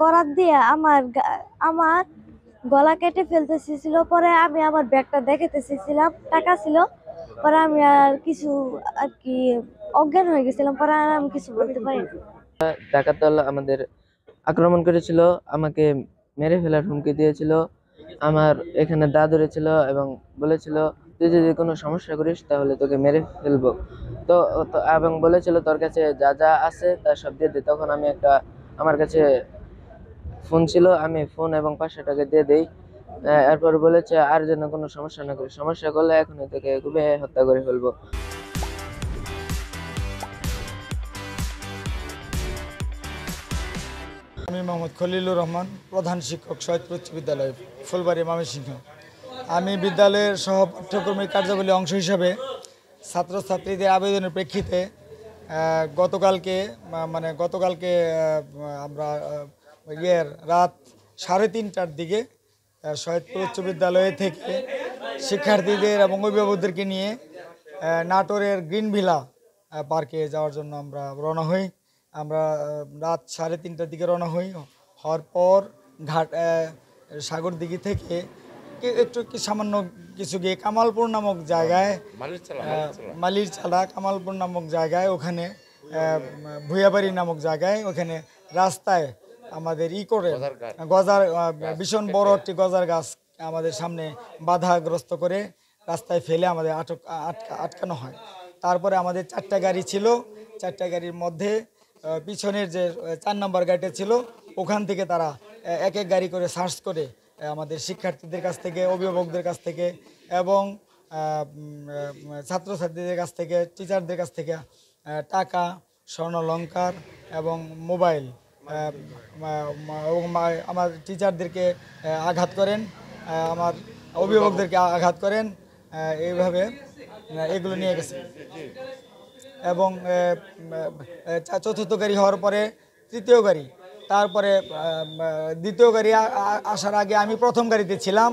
করাত দিয়ে আমার গলা কেটে ফেলতে চেয়েছিল। পরে আমি আমার ব্যাগটা দেখাতে চেয়েছিলাম, টাকা ছিল। পরে আমি আর কিছু আর কি অজ্ঞান হয়ে গেছিলাম। পরে আর আমি কিছু বলতে পারিনি। ডাকাত দল আমাদের আক্রমণ করেছিল, আমাকে মেরে ফেলার হুমকি দিয়েছিল। আমার এখানে দা ধরেছিল এবং বলেছিল তুই যদি কোনো সমস্যা করিস তাহলে তোকে মেরে ফেলবো। তো এবং বলেছিল তোর কাছে যা যা আছে তা সব দিয়ে দে। তখন আমি আমার কাছে ফোন ছিল, আমি ফোন এবং 500 টাকা দিয়ে দেই। এরপর বলেছে আর যেন কোনো সমস্যা না করি, সমস্যা করলে এখনই তোকে খুবই হত্যা করে ফেলবো। আমি মোহাম্মদ খলিলুর রহমান, প্রধান শিক্ষক, সৈয়দপুর উচ্চ বিদ্যালয়, ফুলবাড়ি, ময়মনসিংহ। আমি বিদ্যালয়ের সহপাঠ্যক্রমিক কার্যাবলী অংশ হিসাবে ছাত্রছাত্রীদের আবেদনের প্রেক্ষিতে গতকালকে আমরা রাত 3:30টার দিকে সৈয়দপুর উচ্চ বিদ্যালয় থেকে শিক্ষার্থীদের এবং অভিভাবকদেরকে নিয়ে নাটোরের গ্রিন ভিলা পার্কে যাওয়ার জন্য আমরা রওনা হই। আমরা রাত 3:30টার দিকে রওনা হওয়ার পর সাগরদিঘি থেকে একটু সামান্য কিছু গিয়ে কামালপুর নামক জায়গায়, মালিরচালা কামালপুর নামক জায়গায়, ওখানে ভুইয়াবাড়ি নামক জায়গায়, ওখানে রাস্তায় আমাদের ভীষণ বড় একটি গজার গাছ আমাদের সামনে বাধাগ্রস্ত করে রাস্তায় ফেলে আমাদের আটকানো হয়। তারপরে আমাদের 4টা গাড়ি ছিল, 4টা গাড়ির মধ্যে পিছনের যে 4 নম্বর গাড়িটা ছিল ওখান থেকে তারা এক এক গাড়ি করে সার্চ করে আমাদের শিক্ষার্থীদের কাছ থেকে, অভিভাবকদের কাছ থেকে এবং ছাত্রছাত্রীদের কাছ থেকে, টিচারদের কাছ থেকে টাকা, স্বর্ণালংকার এবং মোবাইল, আমার টিচারদেরকে আঘাত করেন, আমার অভিভাবকদেরকে আঘাত করেন, এইভাবে এগুলো নিয়ে গেছে। এবং চতুর্থ গাড়ি হওয়ার পরে তৃতীয় গাড়ি, তারপরে দ্বিতীয় গাড়ি আসার আগে আমি প্রথম গাড়িতে ছিলাম।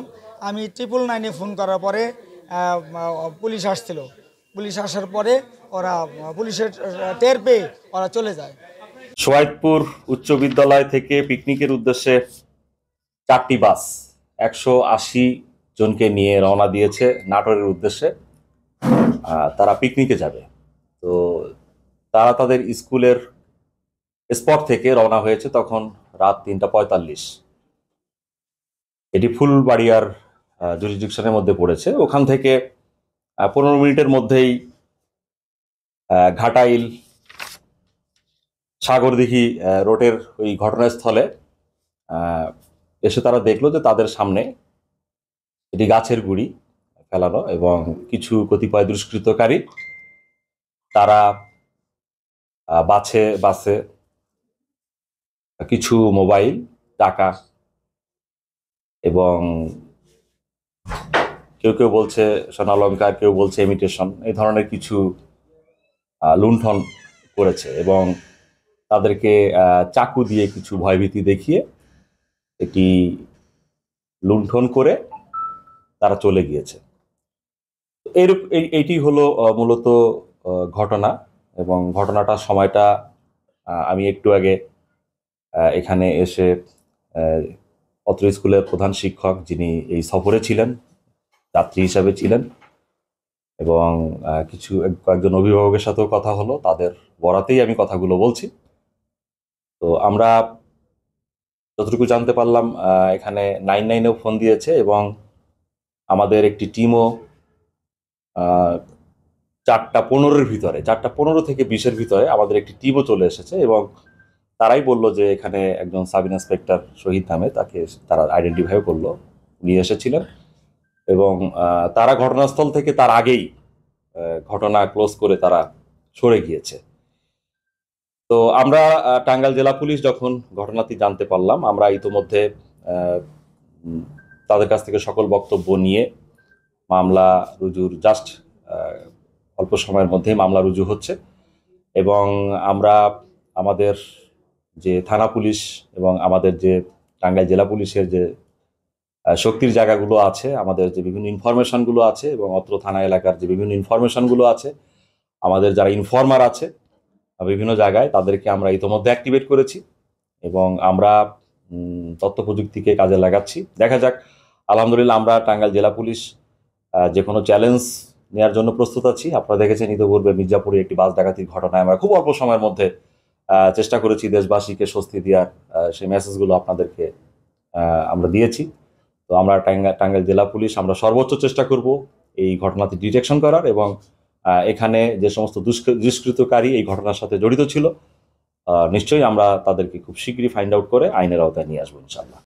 আমি 999-এ ফোন করার পরে পুলিশ আসছিল। পুলিশ আসার পরে ওরা পুলিশের টের পেয়ে ওরা চলে যায়। সৈয়দপুর উচ্চ বিদ্যালয় থেকে পিকনিকের উদ্দেশ্যে 4টি বাস 180 জনকে নিয়ে রওনা দিয়েছে নাটোরের উদ্দেশ্যে। তারা পিকনিকে যাবে। তো তারা তাদের স্কুলের স্পট থেকে রওনা হয়েছে তখন রাত 3:45। এটি ফুলবাড়িয়ার জুরিসডিকশনের মধ্যে পড়েছে। ওখান থেকে 15 মিনিটের মধ্যেই ঘাটাইল সাগরদিঘি রোডের ওই ঘটনাস্থলে এসে তারা দেখলো যে তাদের সামনে এটি গাছের গুঁড়ি ফেলানো এবং কিছু কতিপয় দুষ্কৃতকারী তারা বাসে কিছু মোবাইল, টাকা এবং কেউ কেউ বলছে স্বর্ণালংকার, কেউ বলছে ইমিটেশন, এই ধরনের কিছু লুণ্ঠন করেছে এবং তাদেরকে চাকু দিয়ে কিছু ভয়ভীতি দেখিয়ে এটি লুণ্ঠন করে তারা চলে গিয়েছে। এইটি হলো মূলত ঘটনা এবং ঘটনাটার সময়টা আমি একটু আগে এখানে এসে অত্র স্কুলের প্রধান শিক্ষক যিনি এই সফরে ছিলেন, যাত্রী হিসাবে ছিলেন, এবং কয়েকজন অভিভাবকের সাথেও কথা হলো, তাদের বরাতেই আমি কথাগুলো বলছি। তো আমরা যতটুকু জানতে পারলাম এখানে 999-এও ফোন দিয়েছে এবং আমাদের একটি টিমও 4:15-এর ভিতরে, 4:15 থেকে 20-এর ভিতরে আমাদের একটি টিমও চলে এসেছে এবং তারাই বলল যে এখানে একজন সাব ইন্সপেক্টর শহীদ নামে, তাকে তারা আইডেন্টিফাই করলো, নিয়ে এসেছিলেন এবং তারা ঘটনাস্থল থেকে তার আগেই ঘটনা ক্লোজ করে তারা সরে গিয়েছে। তো আমরা টাঙ্গাইল জেলা পুলিশ যখন ঘটনাটি জানতে পারলাম, আমরা ইতোমধ্যে তাদের কাছ থেকে সকল বক্তব্য নিয়ে মামলা রুজুর অল্প সময়ের মধ্যেই মামলা রুজু হচ্ছে এবং আমরা আমাদের যে থানা পুলিশ এবং আমাদের যে টাঙ্গাইল জেলা পুলিশের যে শক্তির জায়গাগুলো আছে, আমাদের যে বিভিন্ন ইনফরমেশনগুলো আছে এবং অত্র থানা এলাকার যে বিভিন্ন ইনফরমেশনগুলো আছে, আমাদের যারা ইনফর্মার আছে বিভিন্ন জায়গায়, তাদেরকে আমরা ইতোমধ্যে অ্যাক্টিভেট করেছি এবং আমরা তথ্য প্রযুক্তিকে কাজে লাগাচ্ছি। দেখা যাক, আলহামদুলিল্লাহ আমরা টাঙ্গাইল জেলা পুলিশ যে কোনো চ্যালেঞ্জ নেওয়ার জন্য প্রস্তুত আছি। আপনারা দেখেছেন ইতিপূর্বে মির্জাপুরে একটি বাস ডাকাতির ঘটনায় আমরা খুব অল্প সময়ের মধ্যে চেষ্টা করেছি দেশবাসীকে স্বস্তি দেওয়ার, সেই মেসেজগুলো আপনাদেরকে আমরা দিয়েছি। তো আমরা টাঙ্গাইল জেলা পুলিশ আমরা সর্বোচ্চ চেষ্টা করব এই ঘটনাটি ডিটেকশন করার এবং এখানে যে সমস্ত দুষ্কৃতকারী এই ঘটনার সাথে জড়িত ছিল নিশ্চয়ই আমরা তাদেরকে খুব শীঘ্রই ফাইন্ড আউট করে আইনের আওতায় নিয়ে আসবো ইনশাআল্লাহ।